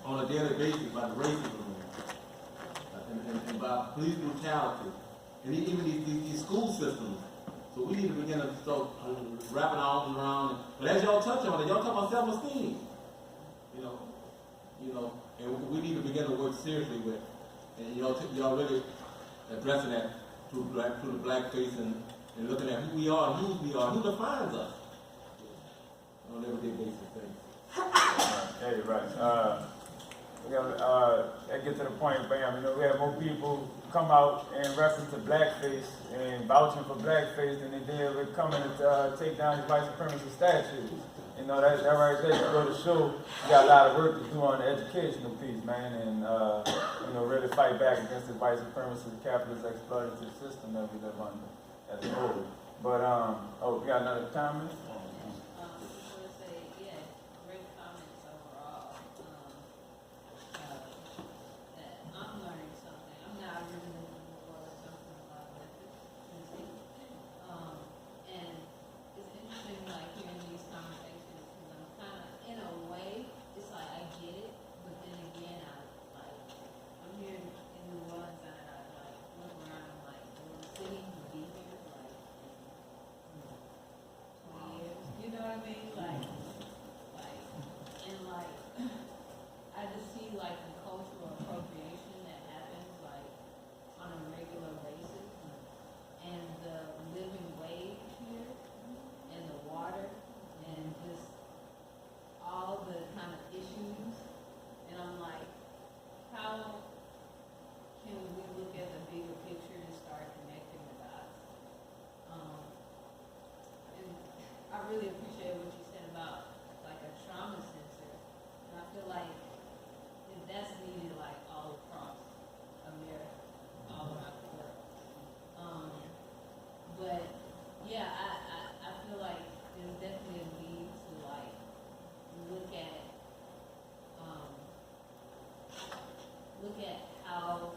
on a daily basis by the racism and by police brutality, and even these school systems. So we need to begin to start wrapping our arms around. But as y'all touch on it, y'all talk about self-esteem. And we need to begin to work seriously with, and y'all really addressing that through the blackface and looking at who we are and who we are, who defines us on an everyday basis. Yeah, you're right. I get to the point, bam. We have more people come out in reference to blackface and vouching for blackface than they did with coming to take down these white supremacist statues. That right there, you go to show you got a lot of work to do on the educational piece, man, and really fight back against the white supremacist capitalist exploitative system that we live under as a whole. But we got another comment? Really appreciate what you said about like a trauma center, and I feel like that's needed like all across America, all around the world. But yeah, I feel like there's definitely a need to like look at how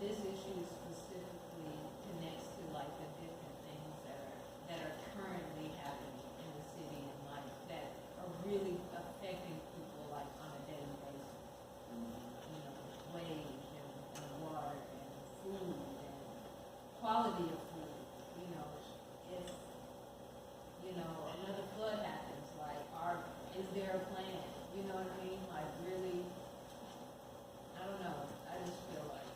this issue specifically connects to like the different things that are currently happening in the city and like that are really affecting people like on a daily basis. Wage and water and food and quality of food. If another flood happens, like is there a plan? You know what I mean? Like really, I don't know. I just feel like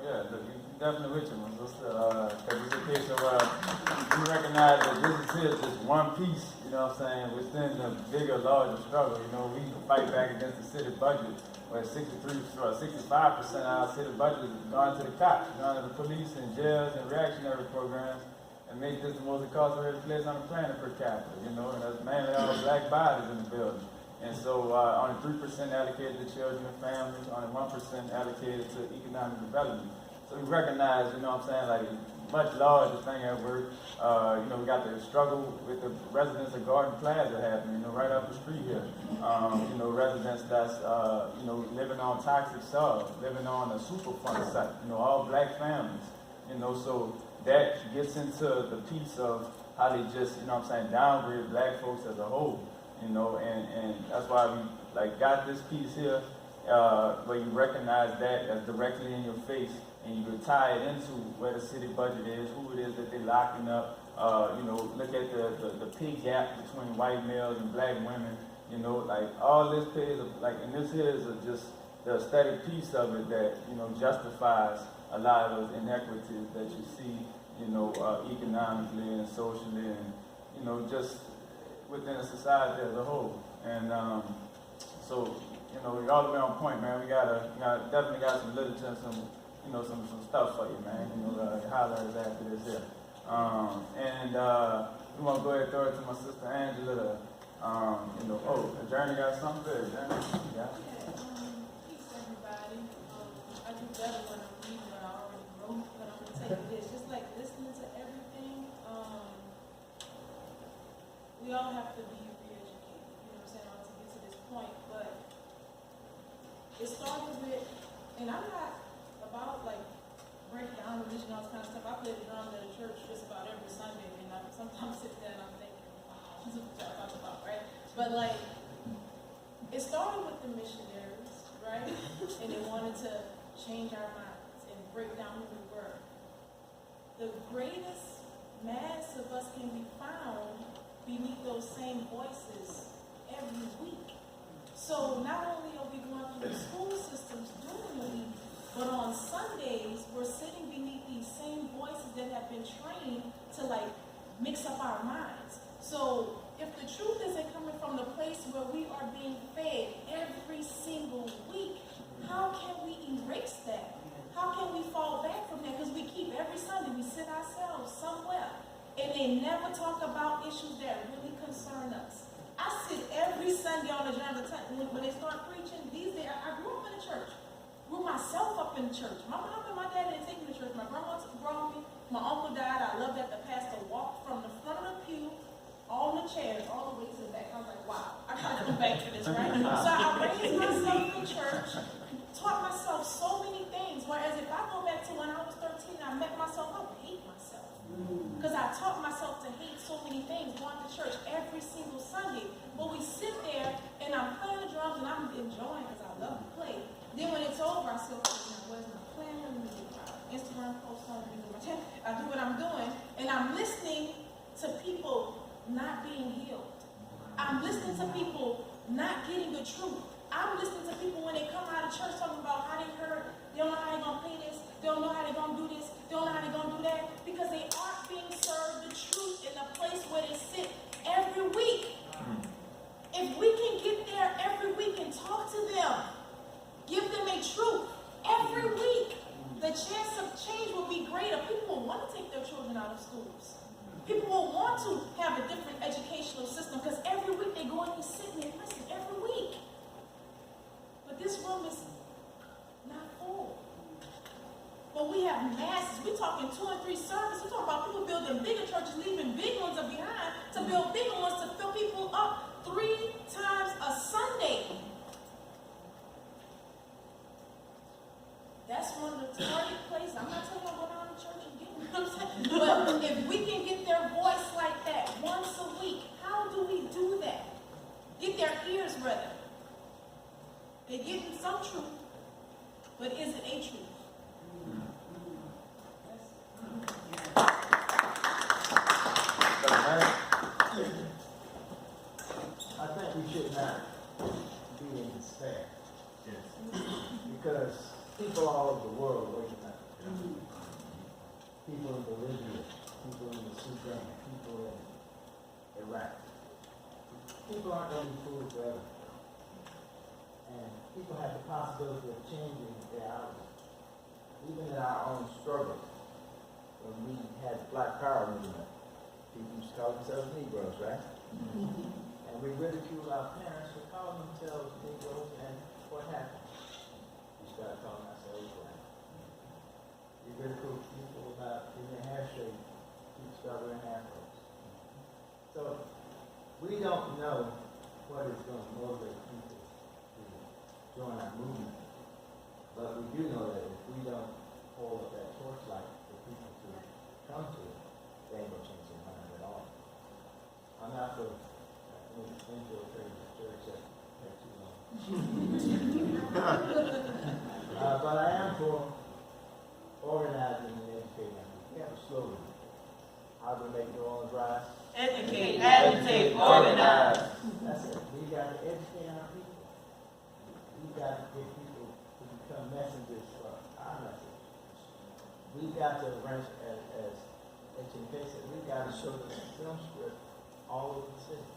Look, you definitely with you, man. Because it's a case of we recognize that this is just one piece, within the bigger, larger struggle. We fight back against the city budget, where 65% of our city budget is gone to the cops, gone to the police and jails and reactionary programs, and make this the most incarcerated place on the planet per capita, and that's mainly all black bodies in the building. And so only 3% allocated to children and families, only 1% allocated to economic development. So we recognize, like much larger thing at work. We got the struggle with the residents of Garden Plaza happening, right up the street here. Residents that's, living on toxic soil, living on a Superfund site, all black families, so that gets into the piece of how they just, downgrade black folks as a whole. And that's why we got this piece here, where you recognize that as directly in your face, and you could tie it into where the city budget is, who it is that they're locking up. Look at the pay gap between white males and black women. All this pays, and this here is just the aesthetic piece of it that justifies a lot of those inequities that you see, economically and socially, and just within a society as a whole. And so, we're all the way on point, man. We definitely got some literature and some stuff for you, man. Highlights after this here. We want to go ahead and throw it to my sister Angela. Journey got something there. Journey, yeah. Peace, everybody. I do better when I'm reading what I already wrote, but I'm gonna take this. Just like listening to everything, we all have to be re-educated. You know what I'm saying? To get to this point, but it started with, and I'm not about like breaking down religion, all this kind of stuff. I play the drums at a church just about every Sunday, and I sometimes sit there and I'm thinking, wow, this is what y'all talk about, right? But like, it started with the missionaries, right? And they wanted to change our minds and break down who we were. The greatest mass of us can be found beneath those same voices every week. So not only are we going through the school systems during the week, but on Sundays, we're sitting beneath these same voices that have been trained to like mix up our minds. So if the truth isn't coming from the place where we are being fed every single week, how can we erase that? How can we fall back from that? Because we keep every Sunday, we sit ourselves somewhere, and they never talk about issues that really concern us. I sit every Sunday on the journey when they start preaching. These days, I grew up in the church. Grew myself up in the church. My mom and my dad didn't take me to church. My grandma brought me. My uncle died. I love that the pastor walked from the front of the pew, all the chairs, all the way to the back. I was like, wow, I gotta come back to this, right? So I raised myself in church, taught myself so many things. Whereas if I go back to when I was 13, I met myself, I would hate myself. Because I taught myself to hate so many things, going to church every single Sunday. But we sit there and I'm playing the drums and I'm enjoying because I love to play. Then when it's over, I say, okay, now where's my plan? Let me do my Instagram post on I do what I'm doing, and I'm listening to people not being healed. I'm listening to people not getting the truth. I'm listening to people when they come out of church talking about how they hurt, they don't know how they're going to pay this, they don't know how they're going to do this, they don't know how they're going to do that, because they aren't being served the truth in the place where they sit every week. If we can get there every week and talk to them, give them a truth every week, the chance of change will be greater. People will want to take their children out of schools. People will want to have a different educational system because every week they go in and sit and listen every week. But this room is not full. But we have masses. We're talking 2 and 3 services. We're talking about people building bigger churches, leaving big ones behind to build bigger ones to fill people up 3 times a Sunday. That's one of the target places. I'm not telling you go down to church and get them, you know what I'm saying? But if we can get their voice like that once a week, how do we do that? Get their ears rather. They're getting some truth, but is it a truth? I think we should not be in despair. Because people all over the world are waking up. People in Bolivia, people in the Sudan, people in Iraq. People aren't going to be fooled forever. And people have the possibility of changing their outlook. Even in our own struggle, when we had the Black Power movement, people used to call themselves Negroes, right? And we ridiculed our parents for calling themselves Negroes, and what happened? We started calling ourselves black. We ridiculed people about getting their hair straight, people started wearing afros. So, we don't know what is going to motivate people to join our movement. But we do know that if we don't hold up that torchlight for people to come to it, they ain't going to change their mind at all. I'm not for infiltrating the church that too long. But I am for organizing and educating our people. We have a slogan. How do we make New Orleans rise? Educate, agitate, organize. That's it. We got to educate our people. We got to get people to become messengers for our message. We got to arrange, as HMK said, we got to show the film script all over the city.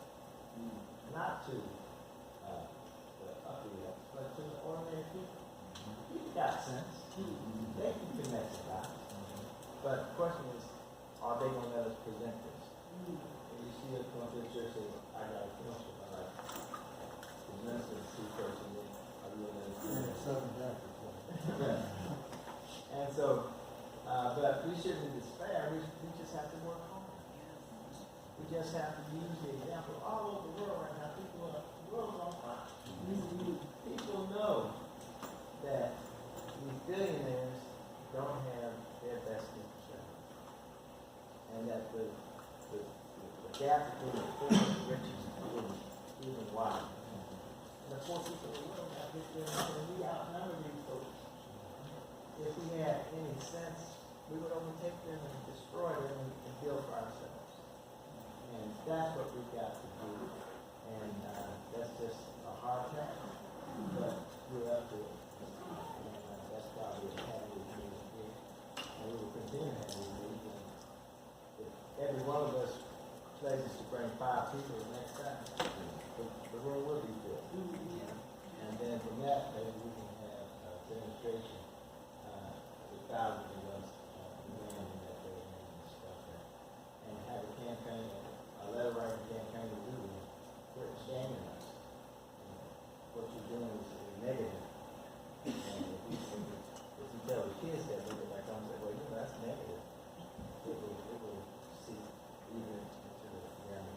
Not to the upper levels, but to the ordinary people. People got sense. They can connect the dots. But the question is, are they going to let us present this? And you see us come to the church and say, I got a film script. I like the minister to see first, and then I really let us present it. And so, but we shouldn't despair. We just have to work hard. We just have to use the example. All over the world right now, the world's on fire. People know that these billionaires don't have their best interest at heart. And that the gap between the poor and the rich is even wider. And the forces of the world out there, and we outnumber these folks. If we had any sense, we would overtake them and destroy them and build for ourselves. And that's what we've got to do. And that's just a hard task, but we're up to it. And that's why we're having these meetings here. And we will continue having these meetings. And if every one of us pledges to bring 5 people the next time, the room will be filled. And then from that, maybe we can have a demonstration with thousands of us demanding that they and stuff and have a campaign, a letter writing campaign to do this. Quit shaming us. What you're doing is negative. And if you tell the kids that, they go back home and say, well, that's negative. It will see even into the ground.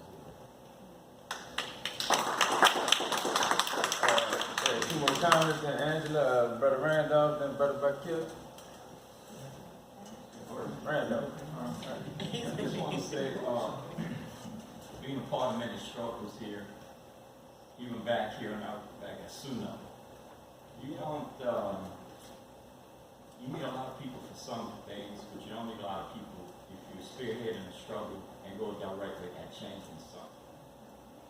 Two more comments, then Angela, Brother Randolph, then Brother Bakil. Randolph. I just want to say, being a part of many struggles here, even back here and out back at Suna, you don't, you need a lot of people for some things, but you don't need a lot of people if you spearhead in a struggle and go directly at changing something.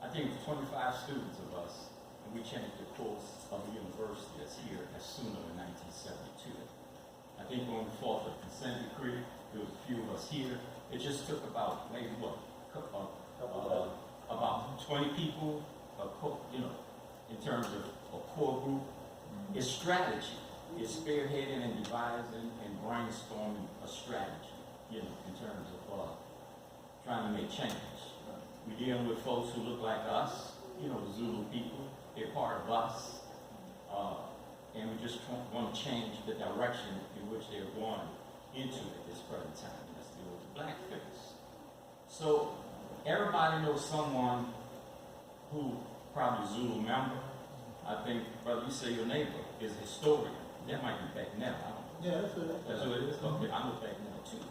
I think 25 students of us, and we changed the course of the university that's here at Suna in 1972. I think when we fought the consent decree, there was a few of us here. It just took about maybe about 20 people, in terms of a core group. It's strategy. It's spearheading and devising and brainstorming a strategy, in terms of trying to make change. We're dealing with folks who look like us, the Zulu people. They're part of us. And we just want to change the direction in which they're going into at this present time. Let's deal with Blackface. So everybody knows someone who, probably a Zulu member. I think, brother, you say your neighbor is a historian. That might be back now. I don't know. Yeah, that's what it is. That's what it is? Okay, I know back now too.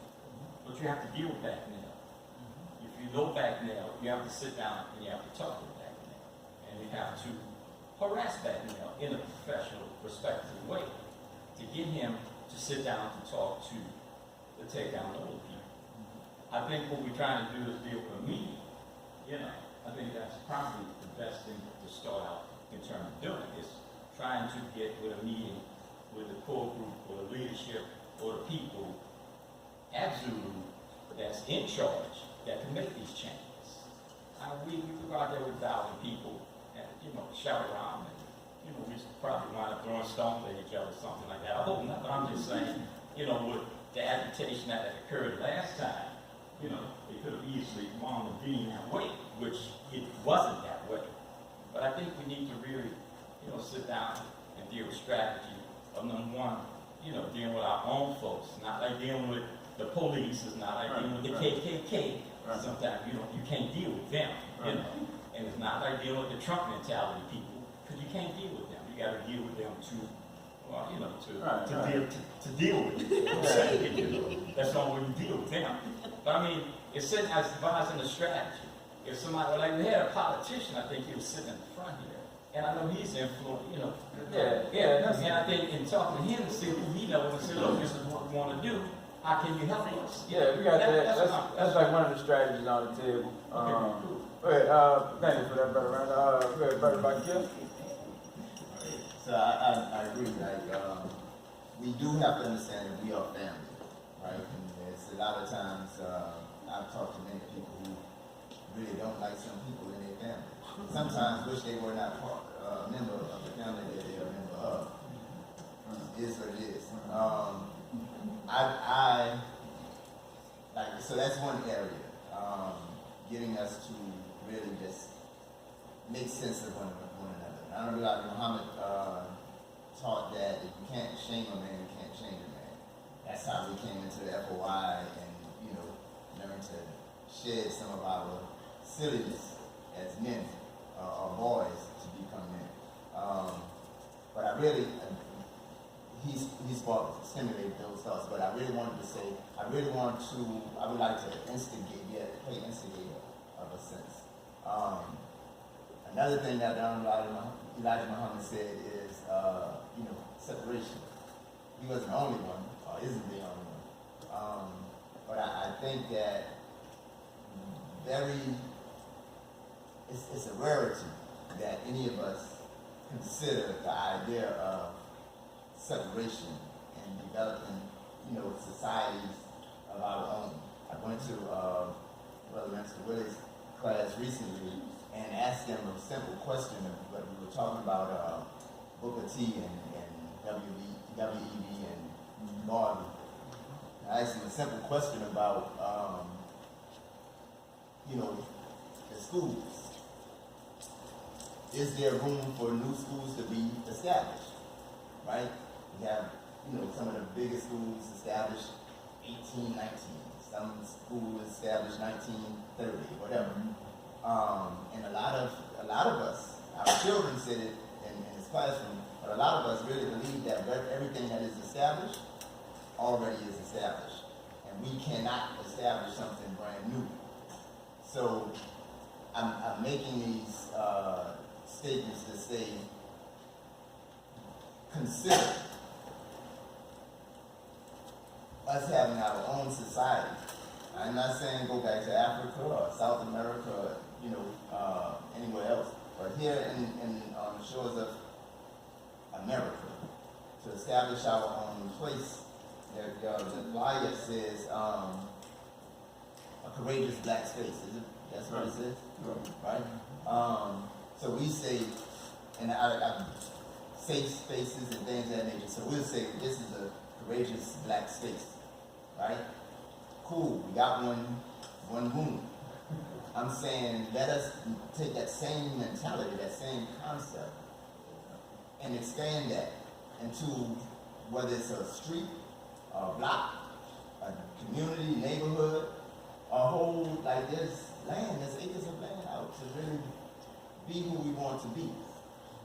But you have to deal with back now. If you know back now, you have to sit down and you have to talk to back now. And you have to harass back now in a professional, respectful way to get him to sit down to talk to take down old people. I think what we're trying to do is deal with a meeting. I think that's probably the best thing to start out in terms of doing is trying to get with a meeting with the core group or the leadership or the people at Zulu that's in charge that can make these changes. We could go out there with 1,000 people and, shout around and, we probably wind up throwing stones at each other or something like that. I hope not, but I'm just saying, with the agitation that occurred last time, it could have easily wound up being that way, which it wasn't that way. But I think we need to really, sit down and deal with strategy of number one, dealing with our own folks, not like dealing with the police, it's not like dealing with the KKK. Sometimes, you can't deal with them, and it's not like dealing with the Trump mentality people, because you can't deal with them. You got to deal with them to deal with it. That's the only way you deal with them. But I mean, it's sitting as devising a strategy. If somebody, like we had a politician, I think he was sitting in the front here, and I know he's influenced, and I think in talking to him and see who he knows and say, look, this is what we want to do. How can you help us? Yeah, we got that. That's like one of the strategies on the table. Okay, cool. Go ahead, thank you for that, Brother Randolph. Go ahead, Brother Bakil. So I agree, we do have to understand that we are family, right? And there's a lot of times, I've talked to many people who really don't like some people in their family. Sometimes wish they were not a member of the family that they are a member of. It is what it is. So that's one area, getting us to really just make sense of one another. I don't know, like Muhammad taught that if you can't shame a man, you can't change a man. That's how we came into the FOI and, learned to shed some of our silliness as men or boys to become men. But I really, he's stimulate those thoughts, but I really wanted to say, I would like to play instigator of a sense. Another thing that Elijah Muhammad said is, separation. He wasn't the only one, or isn't the only one. But I think that it's a rarity that any of us consider the idea of separation and developing, societies of our own. I went to Brother Minister Willie's class recently and asked him a simple question. But we were talking about Booker T and WEB and Marvin. I asked him a simple question about, the schools. Is there room for new schools to be established? Right? We have, some of the biggest schools established 1819. Some schools established 1930, whatever. And a lot of us, our children said it in his classroom, but a lot of us really believe that everything that is established already is established. And we cannot establish something brand new. So I'm making these statements to say, consider us having our own society. I'm not saying go back to Africa or South America or, anywhere else, but here on the shores of America, to establish our own place. The flyer says, a courageous black space, is it? That's what it says? Right? So we say, and I safe spaces and things of that nature, so we'll say this is a courageous black space, right? Cool, we got one room. I'm saying let us take that same mentality, that same concept, and expand that into whether it's a street, a block, a community, neighborhood, a whole, like there's acres of land out to really be who we want to be.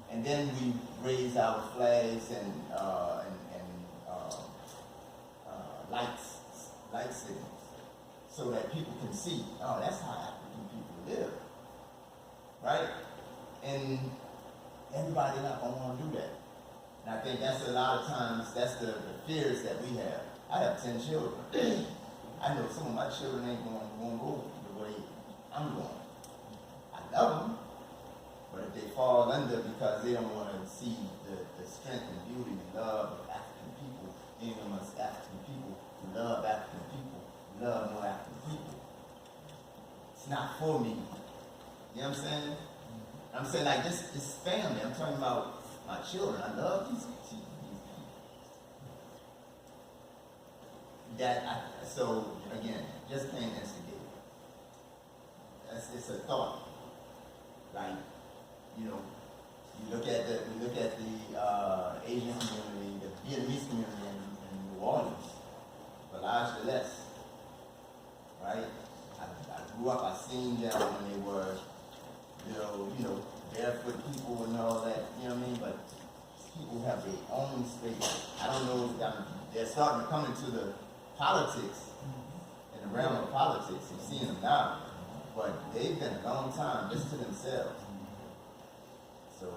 And then we raise our flags and light signals, so that people can see, oh, that's how African people live, right? And everybody not gonna want to do that. And I think that's a lot of times, that's the fears that we have. I have 10 children. I know some of my children ain't going to go the way I'm going. I love them, but if they fall under because they don't want to see the strength and beauty and love of African people, being amongst African people who love African people, who love more African people, it's not for me. You know what I'm saying? I'm saying like this family. I'm talking about my children. I love these people. So again, just plain instigated. It's a thought. Like, you look at the Asian community, the Vietnamese community in New Orleans, Village de l'Est, right? I grew up, I seen them when they were, barefoot people and all that, you know what I mean? But people have their own space. I don't know if they're starting to come into the politics, in the realm of politics. I'm seeing them now, but they've been a long time just to themselves. So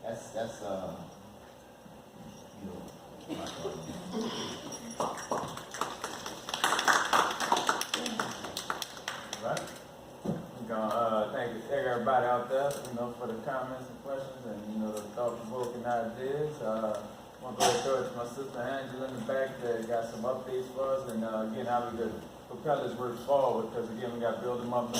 that's my thought. Right. We're gonna thank everybody out there, for the comments and questions and the thought-provoking ideas. I'm gonna go through it to my sister Angela in the back that got some updates for us, and again, how we could propel this work forward, because again, we got to build them up,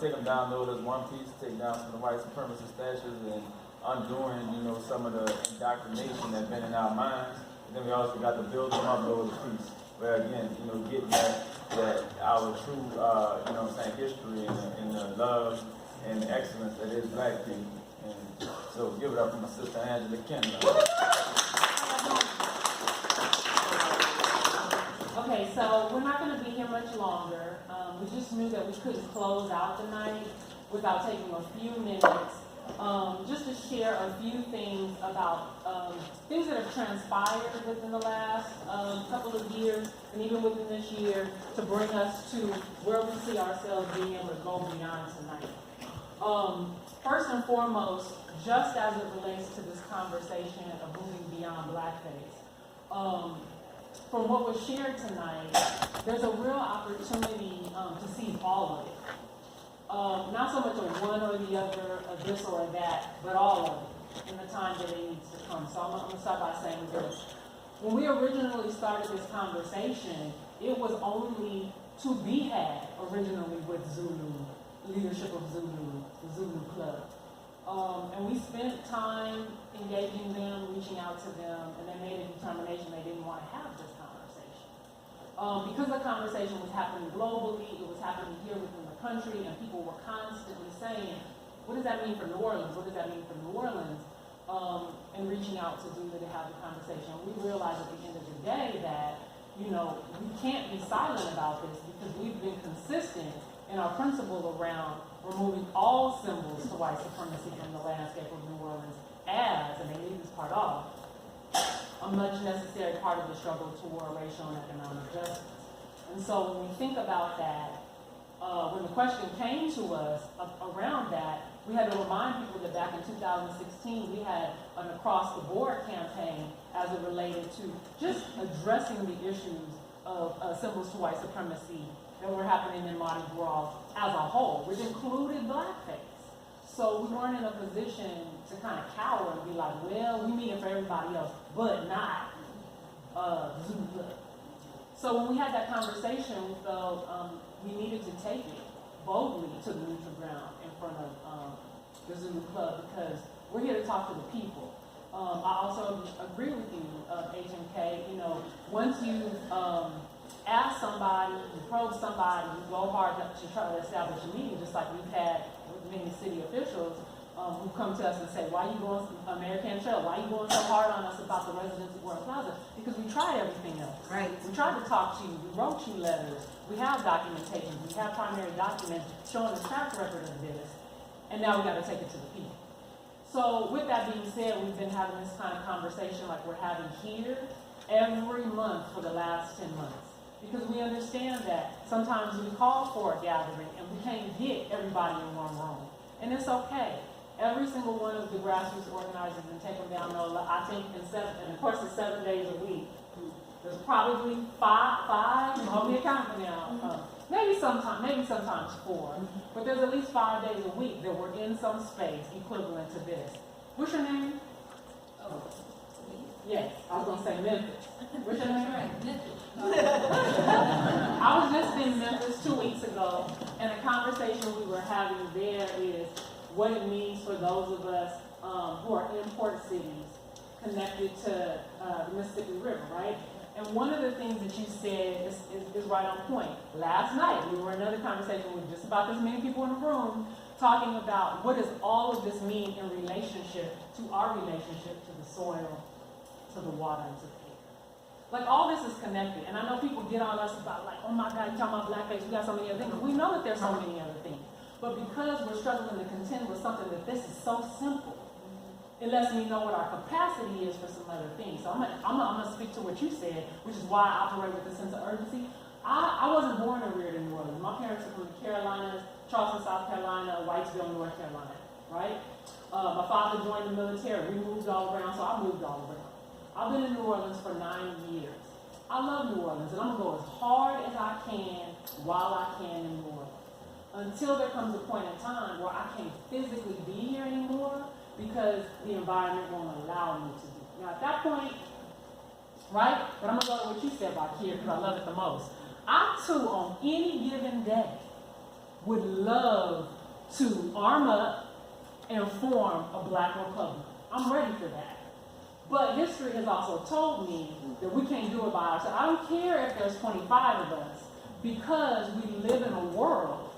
take them down, as one piece, take down some of the white supremacist stashes, and undoing, some of the indoctrination that's been in our minds. And then we also got to build them up, as a piece, where again, getting that our true, history and the love and the excellence that is black people. And so give it up for my sister Angela Kendall. Okay, so we're not going to be here much longer. We just knew that we couldn't close out the night without taking a few minutes just to share a few things about things that have transpired within the last couple of years and even within this year to bring us to where we see ourselves being able to go beyond tonight. first and foremost, just as it relates to this conversation of moving beyond blackface, from what was shared tonight, there's a real opportunity to see all of it. Not so much a one or the other, a this or a that, but all of it in the time that it needs to come. So I'm going to start by saying this. When we originally started this conversation, it was only to be had originally with Zulu, leadership of Zulu, the Zulu Club. And we spent time engaging them, reaching out to them, and they made a determination they didn't want to have this conversation. Because the conversation was happening globally, it was happening here within the country, and people were constantly saying, what does that mean for New Orleans? What does that mean for New Orleans? And reaching out to Zulu to have the conversation. We realized at the end of the day that, you know, we can't be silent about this because we've been consistent in our principle around removing all symbols to white supremacy from the landscape of New Orleans as, and they leave this part off, a much necessary part of the struggle toward racial and economic justice. And so when we think about that, when the question came to us around that, we had to remind people that back in 2016, we had an across-the-board campaign as it related to just addressing the issues of symbols to white supremacy that were happening in Mardi Gras as a whole, which included blackface. So we weren't in a position to kind of cower and be like, well, we mean it for everybody else, but not Zulu Club. So when we had that conversation, we felt we needed to take it boldly to the neutral ground in front of the Zulu Club because we're here to talk to the people. I also agree with you, HMK. You know, once you ask somebody, you probe somebody, you go hard to try to establish a meeting, just like we've had with many city officials who come to us and say, why are you going American Trail? Why are you going so hard on us about the residents of World Plaza? Because we tried everything else. Right. We tried to talk to you. We wrote you letters. We have documentation. We have primary documents showing the track record of this. And now we got to take it to the people. So with that being said, we've been having this kind of conversation like we're having here every month for the last 10 months. Because we understand that sometimes we call for a gathering and we can't get everybody in one room. And it's okay. Every single one of the grassroots organizers and take them down, I think in the course of 7 days a week, there's probably five, hold me accountable now, maybe sometimes 4, but there's at least 5 days a week that we're in some space equivalent to this. What's your name? Oh, Yes, I was gonna say Memphis. What's your name? right, Memphis. I was just in Memphis 2 weeks ago, and the conversation we were having there is what it means for those of us who are in port cities connected to the Mississippi River, right? And one of the things that you said is right on point. Last night, we were in another conversation with just about this many people in the room talking about what does all of this mean in relationship to our relationship to the soil, to the water, and to the air. Like, all this is connected. And I know people get on us about, like, oh my God, you're talking about blackface, we got so many other things. We know that there's so many other things. But because we're struggling to contend with something that this is so simple, it lets me know what our capacity is for some other things. So I'm gonna speak to what you said, which is why I operate with a sense of urgency. I wasn't born and reared in New Orleans. My parents are from the Carolinas, Charleston, South Carolina, Whitesville, North Carolina, right? My father joined the military. We moved all around, so I moved all around. I've been in New Orleans for 9 years. I love New Orleans, and I'm gonna go as hard as I can while I can in New Orleans. Until there comes a point in time where I can't physically be here anymore because the environment won't allow me to be. Now at that point, right, but I'm gonna go to what you said about here because I love it the most. I too, on any given day, would love to arm up and form a Black Republic. I'm ready for that. But history has also told me that we can't do it by ourselves. I don't care if there's 25 of us because we live in a world,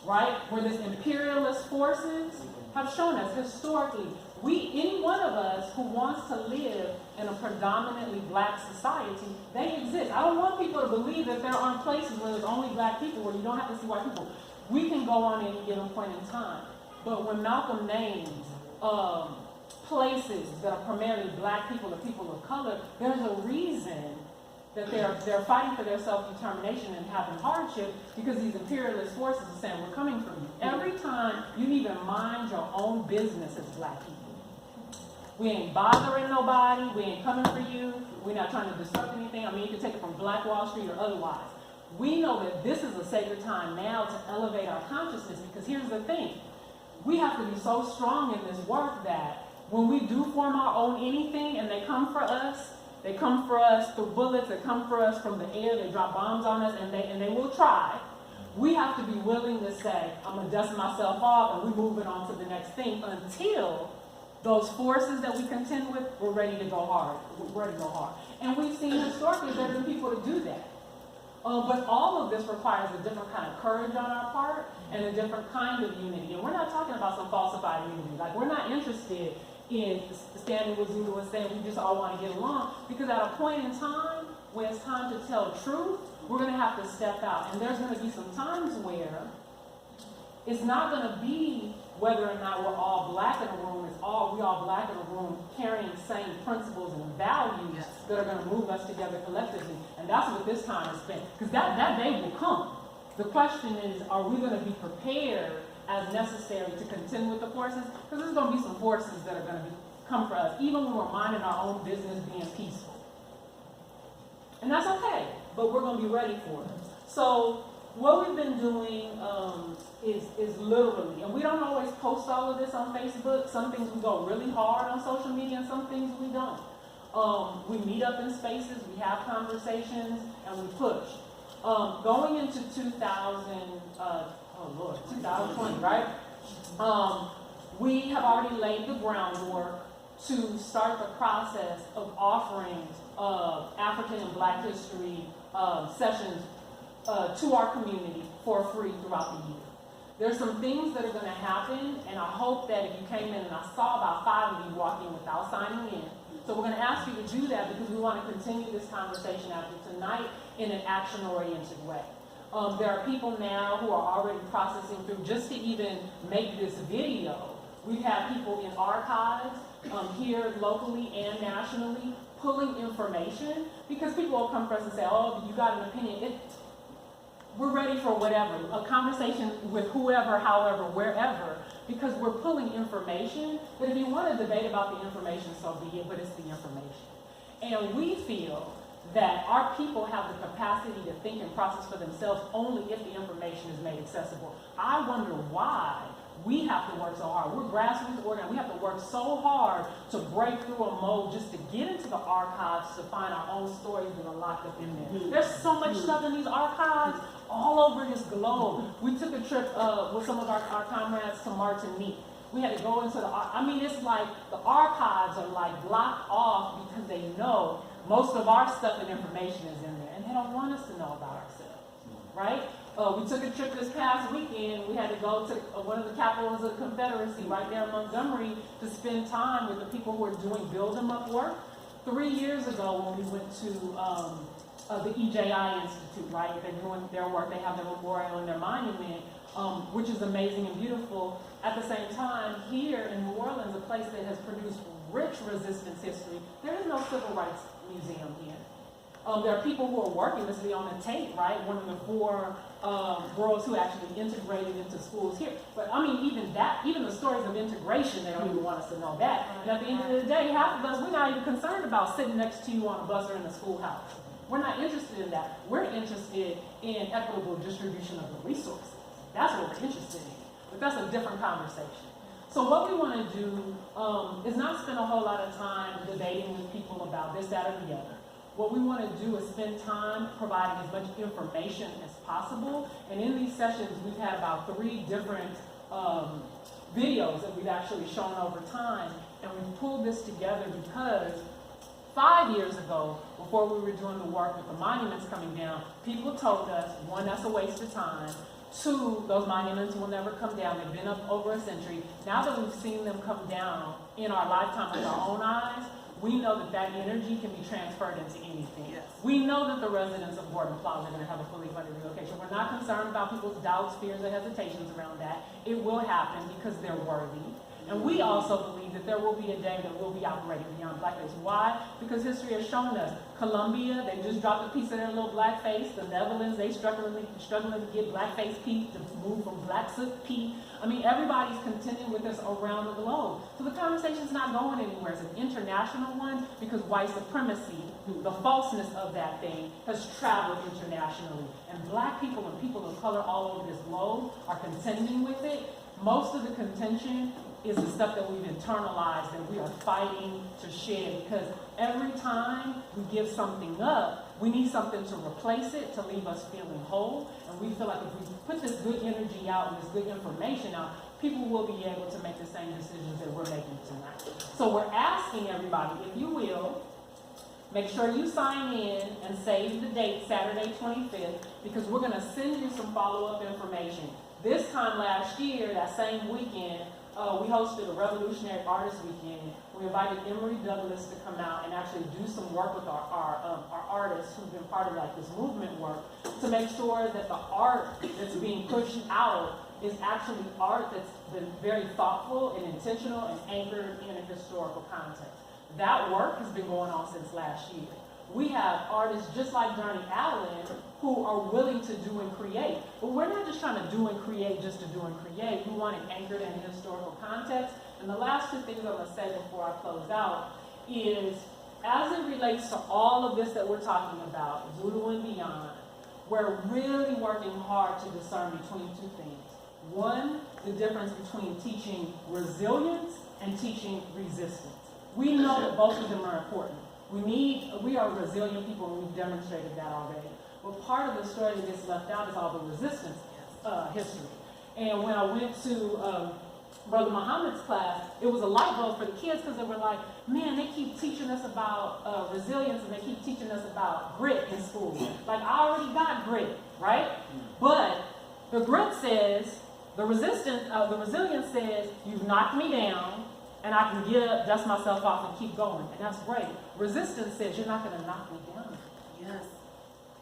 right, where these imperialist forces have shown us historically, any one of us who wants to live in a predominantly Black society, they exist. I don't want people to believe that there aren't places where there's only Black people, where you don't have to see white people. We can go on any given point in time. But when Malcolm names places that are primarily Black people or people of color, there's a reason that they're fighting for their self-determination and having hardship because these imperialist forces are saying, we're coming for you. Every time you even mind your own business as black people. We ain't bothering nobody, we ain't coming for you, we're not trying to disrupt anything. I mean, you can take it from Black Wall Street or otherwise. We know that this is a sacred time now to elevate our consciousness, because here's the thing. We have to be so strong in this work that when we do form our own anything and they come for us through bullets, they come for us from the air, they drop bombs on us, and they will try. We have to be willing to say, I'm gonna dust myself off and we're moving on to the next thing until those forces that we contend with, we're ready to go hard. We're ready to go hard. And we've seen historically there have been people to do that. But all of this requires a different kind of courage on our part and a different kind of unity. And we're not talking about some falsified unity. Like, we're not interested in standing with Zulu and saying we just all want to get along. Because at a point in time, when it's time to tell truth, we're going to have to step out. And there's going to be some times where it's not going to be whether or not we're all black in a room, we all black in a room carrying the same principles and values that are going to move us together collectively. And that's what this time has been. Because that day will come. The question is, are we going to be prepared as necessary to contend with the forces? Because there's going to be some forces that are going to come for us, even when we're minding our own business being peaceful. And that's okay, but we're going to be ready for it. So what we've been doing is literally, and we don't always post all of this on Facebook. Some things we go really hard on social media and some things we don't. We meet up in spaces, we have conversations, and we push. Going into 2020, right? We have already laid the groundwork to start the process of offering African and Black history sessions to our community for free throughout the year. There's some things that are going to happen, and I hope that if you came in, and I saw about 5 of you walk in without signing in. So we're going to ask you to do that because we want to continue this conversation after tonight in an action-oriented way. There are people now who are already processing through just to even make this video. We've had people in archives here locally and nationally pulling information because people will come for us and say, oh, you got an opinion. We're ready for whatever, a conversation with whoever, however, wherever, because we're pulling information. But if you want to debate about the information, so be it, but it's the information. And we feel that our people have the capacity to think and process for themselves only if the information is made accessible. I wonder why we have to work so hard. We're grassroots organ. We have to work so hard to break through a mold just to get into the archives to find our own stories that are locked up in there. There's so much stuff in these archives all over this globe. We took a trip with some of our comrades to Martinique. We had to go into it's like the archives are like blocked off because they know most of our stuff and information is in there, and they don't want us to know about ourselves, right? We took a trip this past weekend. We had to go to one of the capitals of the Confederacy right there in Montgomery to spend time with the people who are doing build-em-up work. 3 years ago when we went to the EJI Institute, right? They're doing their work. They have their memorial and their monument, which is amazing and beautiful. At the same time, here in New Orleans, a place that has produced rich resistance history, there is no civil rights museum here. There are people who are working, this is on the tape, right? One of the 4 girls who actually integrated into schools here. But I mean, even the stories of integration, they don't even want us to know that. And at the end of the day, half of us, we're not even concerned about sitting next to you on a bus or in a schoolhouse. We're not interested in that. We're interested in equitable distribution of the resources. That's what we're interested in. But that's a different conversation. So what we want to do is not spend a whole lot of time debating with people about this, that, or the other. What we want to do is spend time providing as much information as possible. And in these sessions, we've had about 3 different videos that we've actually shown over time. And we've pulled this together because 5 years ago, before we were doing the work with the monuments coming down, people told us, 1, that's a waste of time. 2, those monuments will never come down. They've been up over a century. Now that we've seen them come down in our lifetime with our own eyes, we know that that energy can be transferred into anything. Yes. We know that the residents of Gordon Plaza are going to have a fully funded relocation. We're not concerned about people's doubts, fears, or hesitations around that. It will happen because they're worthy. And we also believe that there will be a day that we'll be operating beyond blackface. Why? Because history has shown us. Colombia, they just dropped a piece of their little blackface. The Netherlands, they struggling to get blackface Pete to move from black soot Pete. I mean, everybody's contending with this around the globe. So the conversation's not going anywhere. It's an international one because white supremacy, the falseness of that thing, has traveled internationally. And black people and people of color all over this globe are contending with it. Most of the contention is the stuff that we've internalized that we are fighting to shed, because every time we give something up, we need something to replace it, to leave us feeling whole. And we feel like if we put this good energy out and this good information out, people will be able to make the same decisions that we're making tonight. So we're asking everybody, if you will, make sure you sign in and save the date, Saturday 25th, because we're going to send you some follow-up information. This time last year, that same weekend, we hosted a Revolutionary Artist Weekend. We invited Emory Douglas to come out and actually do some work with our artists who've been part of like this movement work to make sure that the art that's being pushed out is actually art that's been very thoughtful and intentional and anchored in a historical context. That work has been going on since last year. We have artists just like Johnny Allen who are willing to do and create. But we're not just trying to do and create just to do and create. We want it anchored in a historical context. And the last two things I'm going to say before I close out is, as it relates to all of this that we're talking about, Zulu and beyond, we're really working hard to discern between two things. One, the difference between teaching resilience and teaching resistance. We know that both of them are important. We are resilient people, and we've demonstrated that already. But part of the story that gets left out is all the resistance history. And when I went to Brother Muhammad's class, it was a light bulb for the kids because they were like, man, they keep teaching us about resilience and they keep teaching us about grit in school. Like, I already got grit, right? But the grit says, the resilience says, you've knocked me down, and I can get up, dust myself off, and keep going. And that's great. Resistance says, you're not going to knock me down. Yes.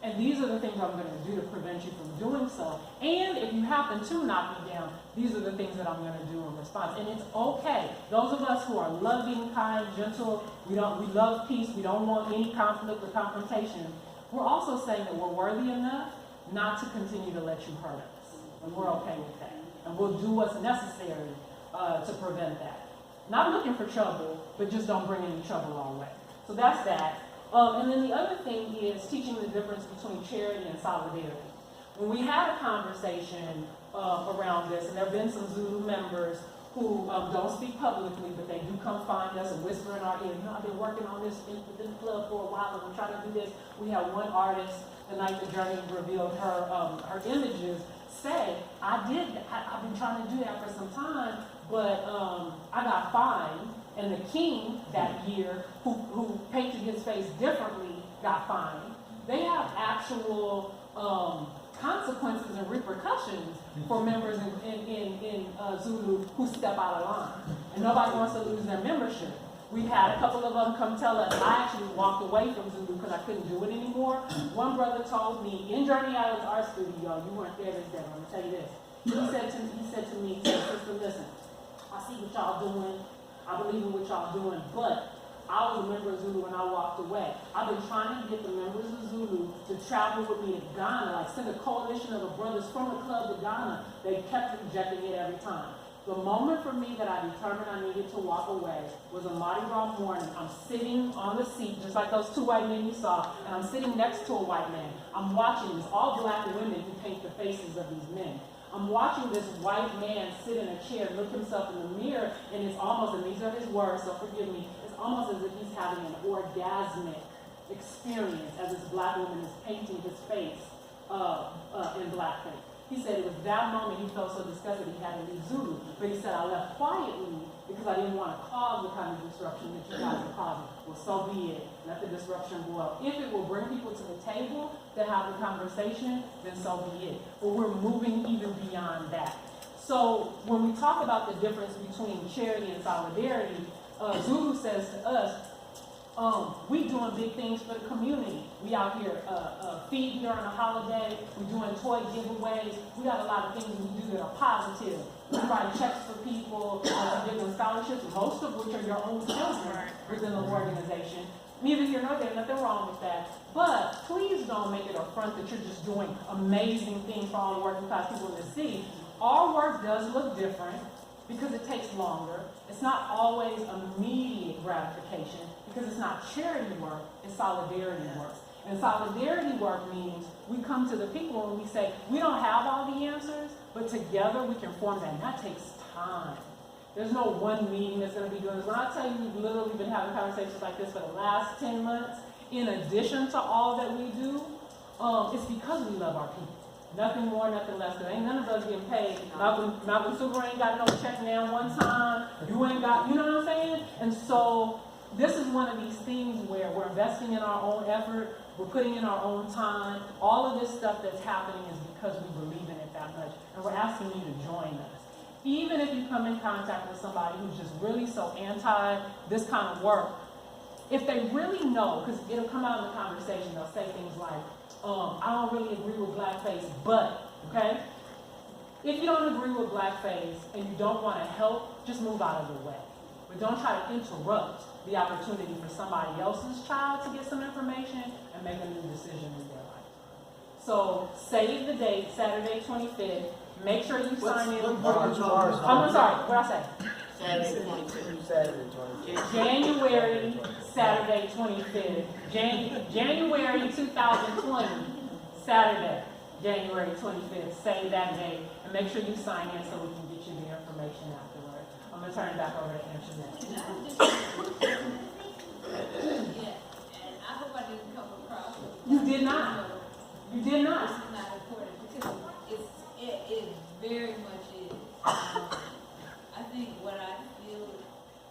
And these are the things I'm going to do to prevent you from doing so. And if you happen to knock me down, these are the things that I'm going to do in response. And it's okay. Those of us who are loving, kind, gentle, we love peace, we don't want any conflict or confrontation, we're also saying that we're worthy enough not to continue to let you hurt us. And we're okay with that. And we'll do what's necessary to prevent that. Not looking for trouble, but just don't bring any trouble our way. So that's that. And then the other thing is teaching the difference between charity and solidarity. When we had a conversation around this, and there have been some Zulu members who don't speak publicly, but they do come find us and whisper in our ear, you know, I've been working on this within the club for a while, and I'm trying to do this. We had one artist, the night the journey revealed her images, say, I've been trying to do that for some time, but I got fined. And the king that year, who painted his face differently, got fined. They have actual consequences and repercussions for members in Zulu who step out of line. And nobody wants to lose their membership. We've had a couple of them come tell us, I actually walked away from Zulu because I couldn't do it anymore. One brother told me, in Journey Island's art studio, you weren't there this day, I'm going to tell you this. He said to me, sister, listen, I see what y'all doing. I believe in what y'all doing, but I was a member of Zulu and I walked away. I've been trying to get the members of Zulu to travel with me to Ghana, like send a coalition of the brothers from the club to Ghana. They kept rejecting it every time. The moment for me that I determined I needed to walk away was a Mardi Gras morning. I'm sitting on the seat, just like those two white men you saw, and I'm sitting next to a white man. I'm watching this, all black women who paint the faces of these men. I'm watching this white man sit in a chair, look himself in the mirror, and it's almost, and these are his words, so forgive me, it's almost as if he's having an orgasmic experience as this black woman is painting his face in blackface. He said it was that moment he felt so disgusted he had to leave Zulu. But he said, I left quietly because I didn't want to cause the kind of disruption that you guys are causing. Well, so be it. Let the disruption go up. If it will bring people to the table to have the conversation, then so be it. But we're moving even beyond that. So when we talk about the difference between charity and solidarity, Zulu says to us, we doing big things for the community. We out here feeding during the holiday. We're doing toy giveaways. We got a lot of things we do that are positive. we write checks for people, to give them scholarships, most of which are your own children within the organization. Neither here nor there, nothing wrong with that. But please don't make it a front that you're just doing amazing things for all the working class people in the city. Our work does look different because it takes longer. It's not always immediate gratification because it's not charity work, it's solidarity work. And solidarity work means we come to the people and we say, we don't have all the answers, but together we can form that, and that takes time. There's no one meeting that's going to be doing this. When I tell you we've literally been having conversations like this for the last 10 months, in addition to all that we do, it's because we love our people. Nothing more, nothing less. There ain't none of us getting paid. Malcolm Super ain't got no check now one time. You ain't got, you know what I'm saying? And so this is one of these things where we're investing in our own effort. We're putting in our own time. All of this stuff that's happening is because we believe in it that much. And we're asking you to join us. Even if you come in contact with somebody who's just really so anti this kind of work, if they really know, because it'll come out in the conversation, they'll say things like, I don't really agree with Blackface, but, okay? If you don't agree with Blackface and you don't want to help, just move out of the way. But don't try to interrupt the opportunity for somebody else's child to get some information and make a new decision in their life. So save the date, Saturday 25th. Make sure you sign in. I'm sorry, what did I say? Saturday 25th. Saturday 25th. January, Saturday 25th. January 2020, Saturday, January 25th. Save that date and make sure you sign in so we can get you the information afterward. I'm going to turn it back over to Antoinette. Yeah, and I hope I didn't come across. You did not. You did not. This is not important because it very much is. I think what I feel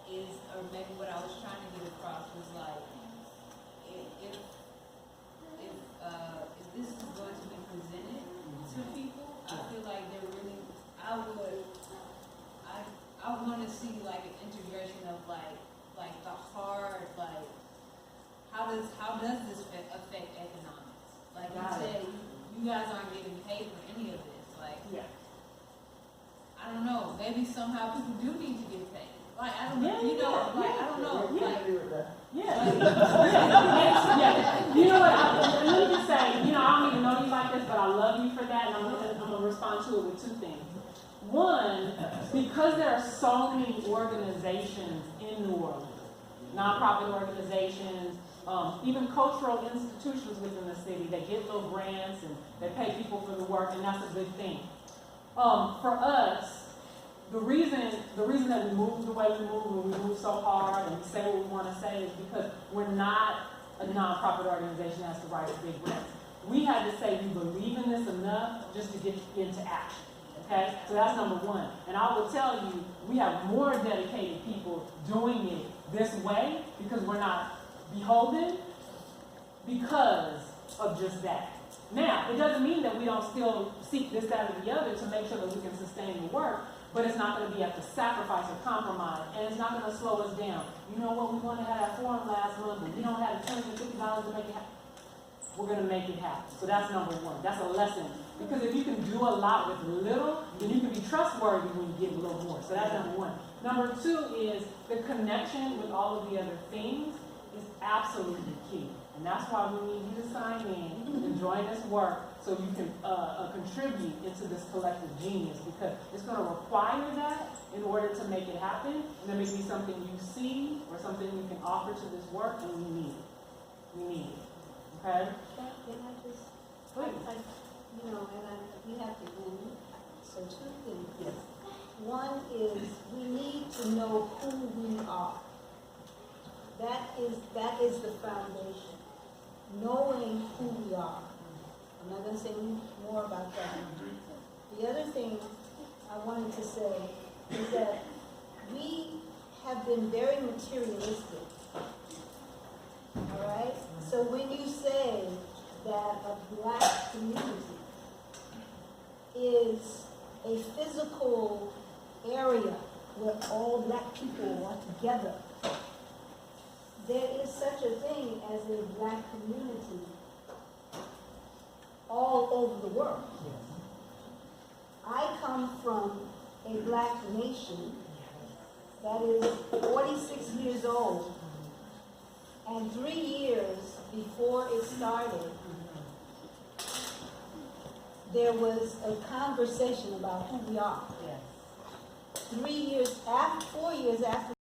is, or maybe what I was trying to get across was like, if this is going to be presented to people, I feel like they're really, I want to see like an integration of like the hard, like how does this affect economics? Like you said, you guys aren't getting paid for any of this. Like, Yeah. I don't know. Maybe somehow people do need to get paid. Like, I don't know. Yeah, You know, yeah, like, yeah. I don't know. Yeah. Like, Yeah. Yeah. You know what? Let me just say, you know, I don't even know you like this, but I love you for that, and I'm gonna respond to it with two things. One, because there are so many organizations in New Orleans, nonprofit organizations, even cultural institutions within the city, they get little grants and they pay people for the work, and that's a good thing. For us, the reason that we move the way we move, when we move so hard and we say what we want to say, is because we're not a nonprofit organization that has to write big grants. We had to say we believe in this enough just to get into action. Okay, so that's number one. And I will tell you, we have more dedicated people doing it this way because we're not beholden because of just that. Now, it doesn't mean that we don't still seek this, that, or the other to make sure that we can sustain the work, but it's not going to be at the sacrifice or compromise, and it's not going to slow us down. You know what? We wanted to have that forum last month, but we don't have $250 to make it happen. We're going to make it happen. So that's number one. That's a lesson. Because if you can do a lot with little, then you can be trustworthy when you give a little more. So that's number one. Number two is the connection with all of the other things is absolutely key. And that's why we need you to sign in and join this work so you can contribute into this collective genius, because it's going to require that in order to make it happen. And there may be something you see or something you can offer to this work, and we need it. We need it. Okay? Can I just, Please. we have to end. So two things. Yes. One is we need to know who we are. That is the foundation. Knowing who we are. I'm not going to say more about that. The other thing I wanted to say is that we have been very materialistic. All right? So when you say that a black community is a physical area where all black people are together, there is such a thing as a black community all over the world. I come from a black nation that is 46 years old, and 3 years before it started, there was a conversation about who we are. 3 years after, 4 years after